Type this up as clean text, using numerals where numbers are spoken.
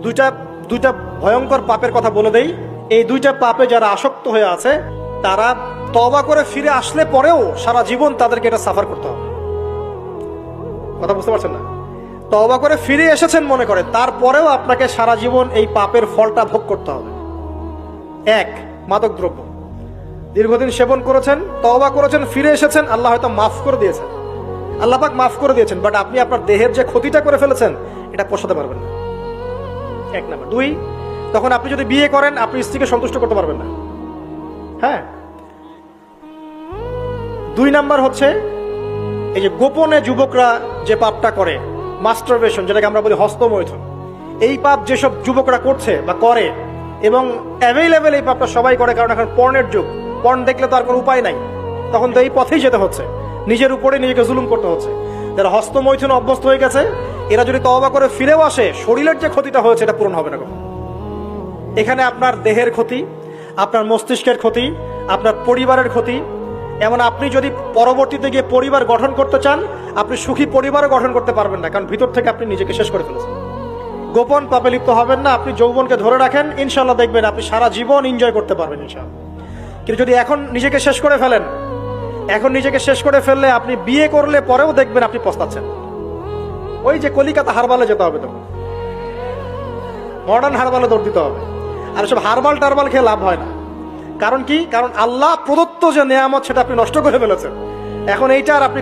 দুইটা দুইটা ভয়ঙ্কর পাপের কথা বলে দেই। এই দুইটা পাপে যারা আসক্ত হয়ে আছে তারা তওবা করে ফিরে আসলে পরেও সারা জীবন তাদেরকে এটা সাফার করতে হবে। কথা বুঝতে পারছেন না? তওবা করে ফিরে এসেছেন মনে করে, তারপরেও আপনাকে সারা জীবন এই পাপের ফলটা ভোগ করতে হবে। এক, মাদক দ্রব্য দীর্ঘদিন সেবন করেছেন, তওবা করেছেন, ফিরে এসেছেন, আল্লাহ হয়তো মাফ করে দিয়েছেন, আল্লাহ পাক মাফ করে দিয়েছেন, বাট আপনি আপনার দেহের যে ক্ষতিটা করে ফেলেছেন এটা পোষাতে পারবেন না। এক নাম্বার। দুই, তখন আপনি যদি বিয়ে করেন আপনি স্ত্রীকে সন্তুষ্ট করতে পারবেন না। হ্যাঁ। দুই নাম্বার হচ্ছে এই যে গোপনে যুবকরা যে পাপটা করে, মাস্টারবেশন, যেটাকে আমরা বলি হস্তমৈথুন, এই পাপ যেসব যুবকরা করছে বা করে, এবং অ্যাভেলেবেল এই পাপটা সবাই করে, কারণ এখন পর্নের যুগ, পর্ন দেখলে তো আর কোনো উপায় নাই, তখন তো এই পথেই যেতে হচ্ছে, নিজের উপরে নিজেকে জুলুম করতে হচ্ছে। যারা হস্তমৈথুন অভ্যস্ত হয়ে গেছে এরা যদি তওবা করে ফিরেও আসে, শরীরের যে ক্ষতিটা হয়েছে এটা পূরণ হবে না কখনো। এখানে আপনার দেহের ক্ষতি, আপনার মস্তিষ্কের ক্ষতি, আপনার পরিবারের ক্ষতি। এমন আপনি যদি পরবর্তীতে গিয়ে পরিবার গঠন করতে চান, আপনি সুখী পরিবারও গঠন করতে পারবেন না, কারণ ভিতর থেকে আপনি নিজেকে শেষ করে ফেলেছেন। গোপন পাপে লিপ্ত হবেন না, আপনি যৌবনকে ধরে রাখেন, ইনশাল্লাহ দেখবেন আপনি সারা জীবন এনজয় করতে পারবেন ইনশাল্লাহ। কিন্তু যদি এখন নিজেকে শেষ করে ফেলেন, এখন নিজেকে শেষ করে ফেললে আপনি বিয়ে করলে পরেও দেখবেন আপনি পস্তাচ্ছেন। ওই যে কলিকাতা হারবালে যেতে হবে, তখন মডার্ন হারবালে দৌড় দিতে হবে। আর সব হারবাল টারবাল খেয়ে লাভ হয় না। কারণ কি? কারণ আল্লাহ প্রদত্ত যে নেয়ামত সেটা আপনি নষ্ট করে ফেলেছেন। এখন এইটা আর আপনি